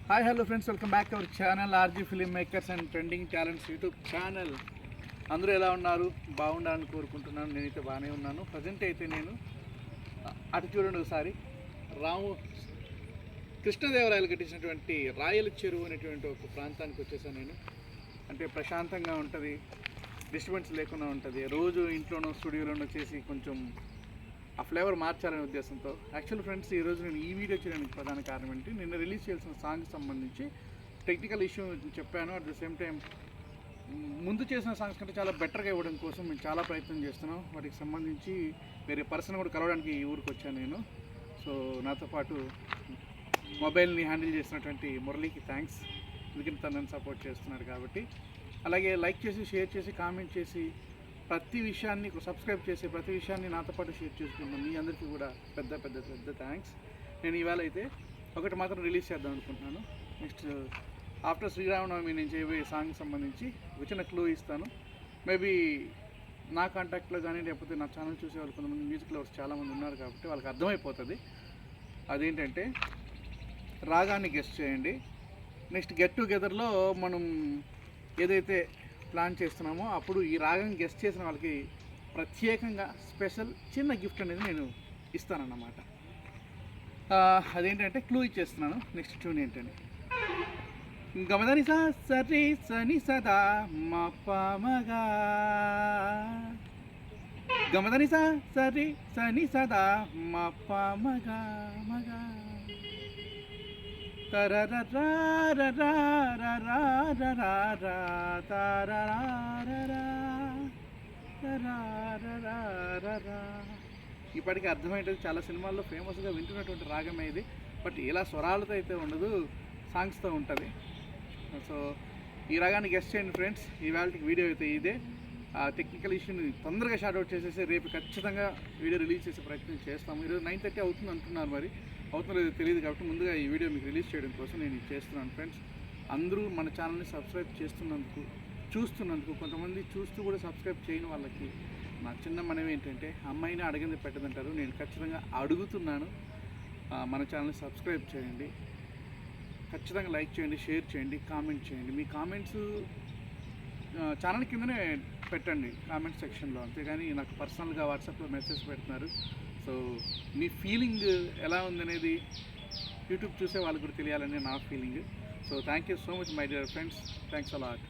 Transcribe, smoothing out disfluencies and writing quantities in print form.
Hi hello friends, welcome back to our channel RG film makers and trending talents YouTube channel. అందరూ ఎలా ఉన్నారు? బాగుండాలని కోరుకుంటున్నాను. నేనైతే బాగానే ఉన్నాను. ప్రజెంట్ అయితే నేను అటు చూడండి ఒకసారి, కృష్ణదేవరాయలు కట్టించినటువంటి రాయల చెరువు అనేటువంటి ఒక ప్రాంతానికి వచ్చేసాను నేను. అంటే ప్రశాంతంగా ఉంటుంది, డిస్టర్బెన్స్ లేకుండా ఉంటుంది. రోజు ఇంట్లోనో స్టూడియోలోనో చేసి కొంచెం ఆ ఫ్లేవర్ మార్చాలనే ఉద్దేశంతో. యాక్చువల్ ఫ్రెండ్స్, ఈరోజు నేను ఈ వీడియో చేయడానికి ప్రధాన కారణం ఏంటి, నిన్న రిలీజ్ చేయాల్సిన సాంగ్కి సంబంధించి టెక్నికల్ ఇష్యూ చెప్పాను. అట్ ద సేమ్ టైం ముందు చేసిన సాంగ్స్ కంటే చాలా బెటర్గా ఇవ్వడం కోసం మేము చాలా ప్రయత్నం చేస్తున్నాం. వాటికి సంబంధించి వేరే పర్సన్ కూడా కలవడానికి ఈ ఊరికి వచ్చాను నేను. సో నాతో పాటు మొబైల్ని హ్యాండిల్ చేసినటువంటి మురళీకి థ్యాంక్స్, ఎందుకంటే తనని సపోర్ట్ చేస్తున్నాడు కాబట్టి. అలాగే లైక్ చేసి, షేర్ చేసి, కామెంట్ చేసి, ప్రతి విషయాన్ని సబ్స్క్రైబ్ చేసి, ప్రతి విషయాన్ని నాతో పాటు షేర్ చేసుకుంటాను. మీ అందరికీ కూడా పెద్ద పెద్ద పెద్ద థ్యాంక్స్. నేను ఇవాళ అయితే ఒకటి మాత్రం రిలీజ్ చేద్దాం అనుకుంటున్నాను. నెక్స్ట్ ఆఫ్టర్ శ్రీరామనవమి నేను చేయబోయే సాంగ్ సంబంధించి చిన్న క్లూ ఇస్తాను. మేబీ నా కాంటాక్ట్లో కానీ, లేకపోతే నా ఛానల్ చూసే వాళ్ళు కొంతమంది మ్యూజిక్ లవర్స్ చాలామంది ఉన్నారు కాబట్టి వాళ్ళకి అర్థమైపోతుంది. అదేంటంటే రాగాన్ని గెస్ట్ చేయండి. నెక్స్ట్ గెట్ టుగెదర్లో మనం ఏదైతే ప్లాన్ చేస్తున్నామో అప్పుడు ఈ రాగం గెస్ట్ చేసిన వాళ్ళకి ప్రత్యేకంగా స్పెషల్ చిన్న గిఫ్ట్ అనేది నేను ఇస్తానన్నమాట. అదేంటంటే క్లూ ఇచ్చేస్తున్నాను. నెక్స్ట్ ట్యూన్ ఏంటండి, గమదని సా సరి సని సదా మా పామగా, గమదని సా సరి సని సదా మా పామగా మగా, ఇప్పటికీ అర్థమయ్యేది. చాలా సినిమాల్లో ఫేమస్గా వింటున్నటువంటి రాగమే ఇది. బట్ ఇలా స్వరాలతో అయితే ఉండదు, సాంగ్స్తో ఉంటుంది. సో ఈ రాగాన్ని గెస్ట్ చేయండి ఫ్రెండ్స్. ఇవాళకి వీడియో అయితే ఇదే. ఆ టెక్నికల్ ఇష్యూని తొందరగా షార్ట్అవుట్ చేసేసి రేపు ఖచ్చితంగా వీడియో రిలీజ్ చేసే ప్రయత్నం చేస్తాము. ఈరోజు 9:30 అవుతుంది అంటున్నారు, మరి అవుతుందో లేదో తెలియదు కాబట్టి ముందుగా ఈ వీడియో మీకు రిలీజ్ చేయడం కోసం నేను చేస్తున్నాను ఫ్రెండ్స్. అందరూ మన ఛానల్ని సబ్స్క్రైబ్ చూస్తున్నందుకు కొంతమంది చూస్తూ కూడా సబ్స్క్రైబ్ చేయని వాళ్ళకి నా చిన్న మనవి ఏంటంటే, అమ్మాయిని అడిగింది పెట్టదంటారు. నేను ఖచ్చితంగా అడుగుతున్నాను, మన ఛానల్ని సబ్స్క్రైబ్ చేయండి, ఖచ్చితంగా లైక్ చేయండి, షేర్ చేయండి, కామెంట్ చేయండి. మీ కామెంట్స్ ఛానల్ కిందనే పెట్టండి కామెంట్ సెక్షన్లో, అంతేగాని నాకు పర్సనల్గా వాట్సాప్లో మెసేజ్ పెడుతున్నారు. సో మీ ఫీలింగ్ ఎలా ఉందనేది యూట్యూబ్ చూసే వాళ్ళకి కూడా తెలియాలని నా feeling. So thank you so much my dear friends. Thanks a lot.